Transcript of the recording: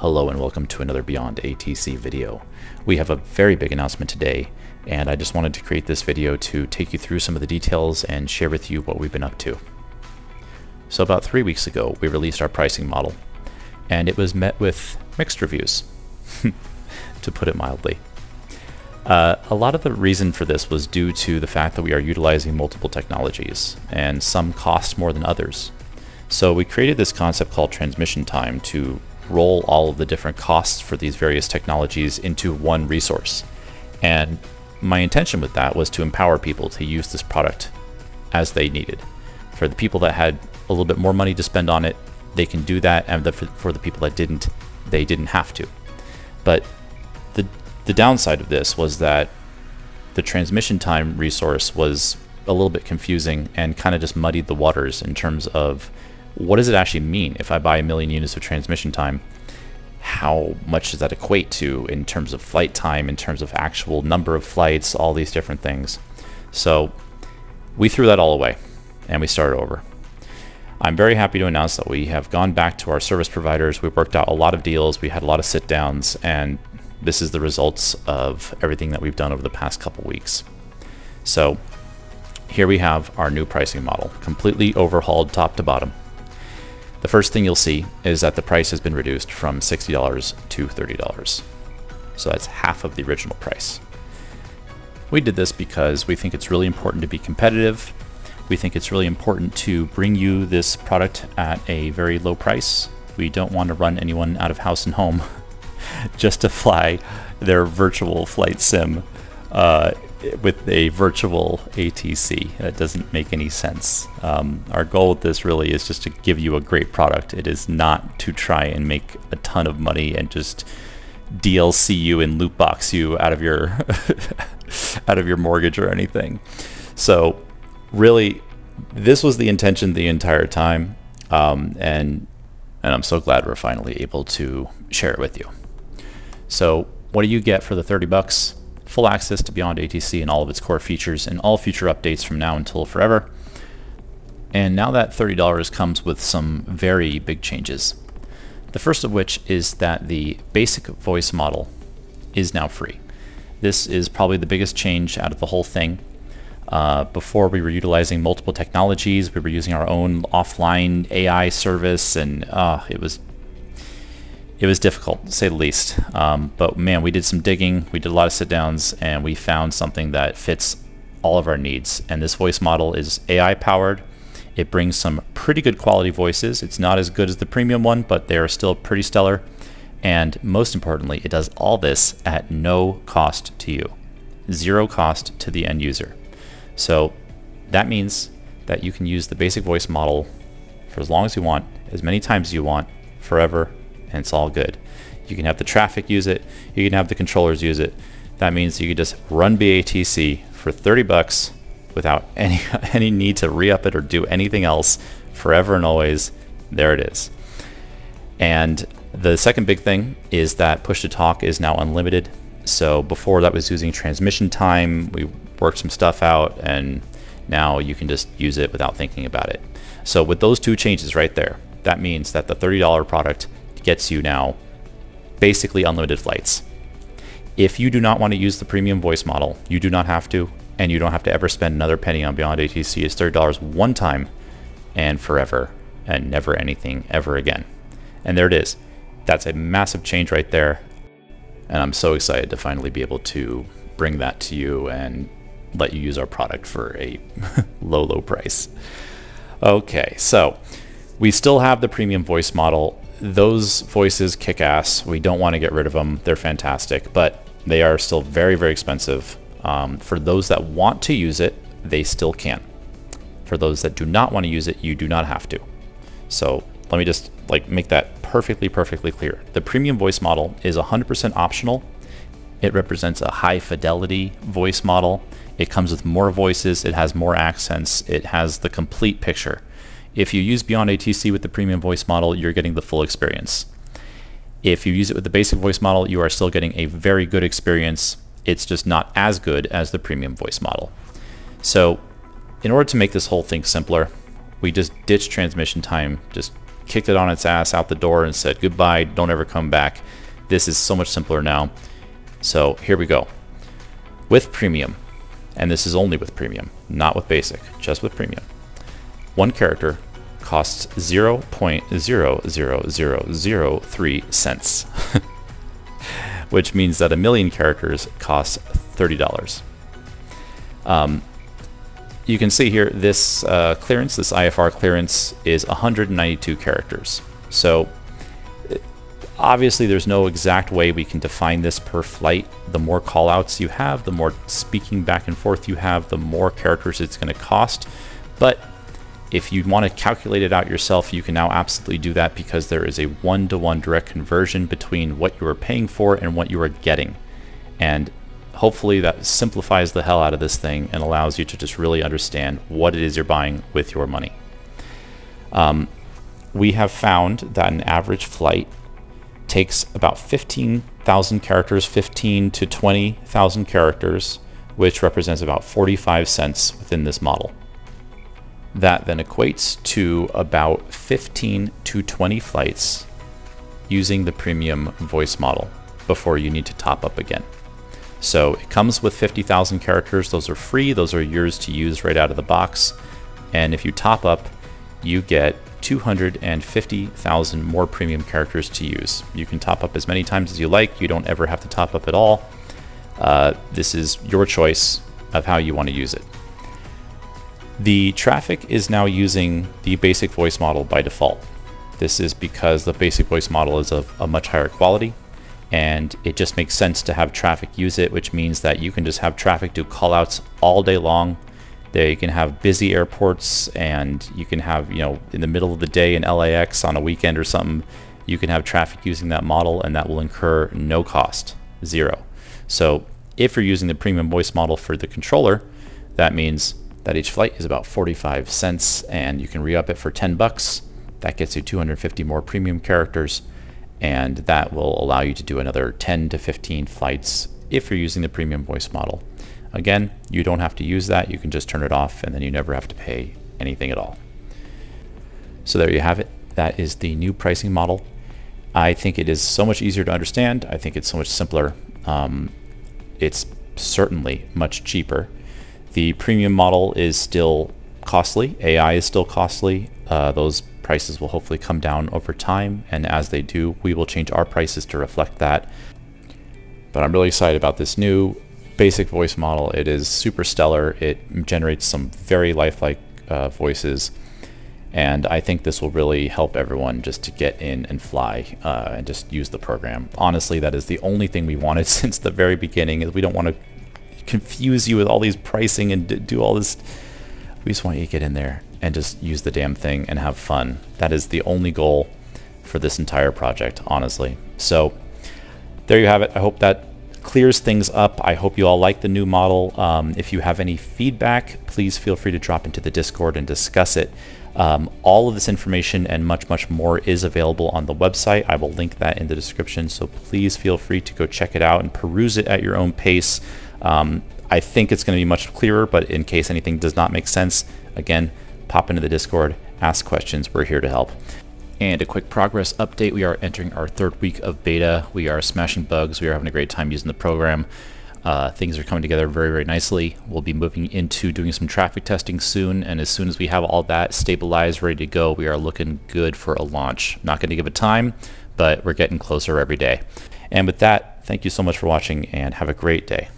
Hello and welcome to another BeyondATC video. We have a very big announcement today, and I just wanted to create this video to take you through some of the details and share with you what we've been up to. So about 3 weeks ago, we released our pricing model, and it was met with mixed reviews, to put it mildly. A lot of the reason for this was due to the fact that we are utilizing multiple technologies, and some cost more than others. So we created this concept called transmission time to roll all of the different costs for these various technologies into one resource. And my intention with that was to empower people to use this product as they needed. For the people that had a little bit more money to spend on it, they can do that, and for the people that didn't, they didn't have to. But the downside of this was that the transmission time resource was a little bit confusing and kind of just muddied the waters in terms of what does it actually mean if I buy 1 million units of transmission time? How much does that equate to in terms of flight time, in terms of actual number of flights, all these different things? So we threw that all away and we started over. I'm very happy to announce that we have gone back to our service providers. We worked out a lot of deals. We had a lot of sit downs, and this is the results of everything that we've done over the past couple weeks. So here we have our new pricing model, completely overhauled top to bottom. The first thing you'll see is that the price has been reduced from $60 to $30. So that's half of the original price. We did this because we think it's really important to be competitive. We think it's really important to bring you this product at a very low price. We don't want to run anyone out of house and home just to fly their virtual flight sim with a virtual ATC. That doesn't make any sense. Our goal with this really is just to give you a great product. It is not to try and make a ton of money and just DLC you and loot box you out of your out of your mortgage or anything. So really, this was the intention the entire time, and I'm so glad we're finally able to share it with you. So what do you get for the 30 bucks? Full access to BeyondATC and all of its core features and all future updates from now until forever. And now that $30 comes with some very big changes. The first of which is that the basic voice model is now free. This is probably the biggest change out of the whole thing. Before, we were utilizing multiple technologies. We were using our own offline AI service, and it was difficult, to say the least. But man, we did some digging, we did a lot of sit downs, and we found something that fits all of our needs. And this voice model is AI powered. It brings some pretty good quality voices. It's not as good as the premium one, but they are still pretty stellar. And most importantly, it does all this at no cost to you. Zero cost to the end user. So that means that you can use the basic voice model for as long as you want, as many times as you want, forever, and it's all good. You can have the traffic use it, you can have the controllers use it. That means you can just run BATC for 30 bucks without any need to re-up it or do anything else, forever and always. There it is. And the second big thing is that push to talk is now unlimited. So before, that was using transmission time. We worked some stuff out, and now you can just use it without thinking about it. So with those two changes right there, that means that the $30 product gets you now basically unlimited flights. If you do not want to use the premium voice model, you do not have to, and you don't have to ever spend another penny on BeyondATC. It's $30 one time and forever, and never anything ever again. And there it is. That's a massive change right there, and I'm so excited to finally be able to bring that to you and let you use our product for a low price. Okay, so we still have the premium voice model. Those voices kick ass. We don't want to get rid of them. They're fantastic, but they are still very, very expensive. For those that want to use it, they still can. For those that do not want to use it, you do not have to. So let me just make that perfectly clear. The premium voice model is 100% optional. It represents a high fidelity voice model. It comes with more voices, it has more accents, it has the complete picture. If you use BeyondATC with the premium voice model, you're getting the full experience. If you use it with the basic voice model, you are still getting a very good experience. It's just not as good as the premium voice model. So in order to make this whole thing simpler, we just ditched transmission time, just kicked it on its ass out the door and said goodbye, don't ever come back. This is so much simpler now. So here we go. With premium, and this is only with premium, not with basic, just with premium, one character costs 0.00003 cents, which means that 1,000,000 characters costs $30. You can see here this clearance, this IFR clearance, is 192 characters. So obviously there's no exact way we can define this per flight. The more callouts you have, the more speaking back and forth you have, the more characters it's going to cost. But if you want to calculate it out yourself, you can now absolutely do that, because there is a one-to-one direct conversion between what you are paying for and what you are getting. And hopefully that simplifies the hell out of this thing and allows you to just really understand what it is you're buying with your money. We have found that an average flight takes about 15,000 characters, 15 to 20,000 characters, which represents about 45 cents within this model. That then equates to about 15 to 20 flights using the premium voice model before you need to top up again. So it comes with 50,000 characters. Those are free. Those are yours to use right out of the box. And if you top up, you get 250,000 more premium characters to use. You can top up as many times as you like. You don't ever have to top up at all. This is your choice of how you want to use it. The traffic is now using the basic voice model by default. This is because the basic voice model is of a much higher quality, and it just makes sense to have traffic use it, which means that you can just have traffic do callouts all day long. They can have busy airports, and you can have, in the middle of the day in LAX on a weekend or something, you can have traffic using that model, and that will incur no cost, zero. So if you're using the premium voice model for the controller, that means that each flight is about 45 cents, and you can re-up it for 10 bucks. That gets you 250 more premium characters, and that will allow you to do another 10 to 15 flights if you're using the premium voice model. Again, you don't have to use that. You can just turn it off, and then you never have to pay anything at all. So there you have it. That is the new pricing model. I think it is so much easier to understand. I think it's so much simpler. It's certainly much cheaper. The premium model is still costly. AI is still costly. Those prices will hopefully come down over time, and as they do, we will change our prices to reflect that. But I'm really excited about this new basic voice model. It is super stellar. It generates some very lifelike voices, and I think this will really help everyone just to get in and fly and just use the program. Honestly, that is the only thing we wanted since the very beginning. Is we don't want to confuse you with all these pricing and do all this. We just want you to get in there and just use the damn thing and have fun. That is the only goal for this entire project, honestly. So there you have it. I hope that clears things up. I hope you all like the new model. If you have any feedback, please feel free to drop into the Discord and discuss it. All of this information and much, much more is available on the website. I will link that in the description, so please feel free to go check it out and peruse it at your own pace. I think it's going to be much clearer, but in case anything does not make sense, again, pop into the Discord, ask questions. We're here to help. And a quick progress update. We are entering our 3rd week of beta. We are smashing bugs. We are having a great time using the program. Things are coming together very, very nicely. We'll be moving into doing some traffic testing soon, and as soon as we have all that stabilized, ready to go, we are looking good for a launch. Not going to give it time, but we're getting closer every day. And with that, thank you so much for watching, and have a great day.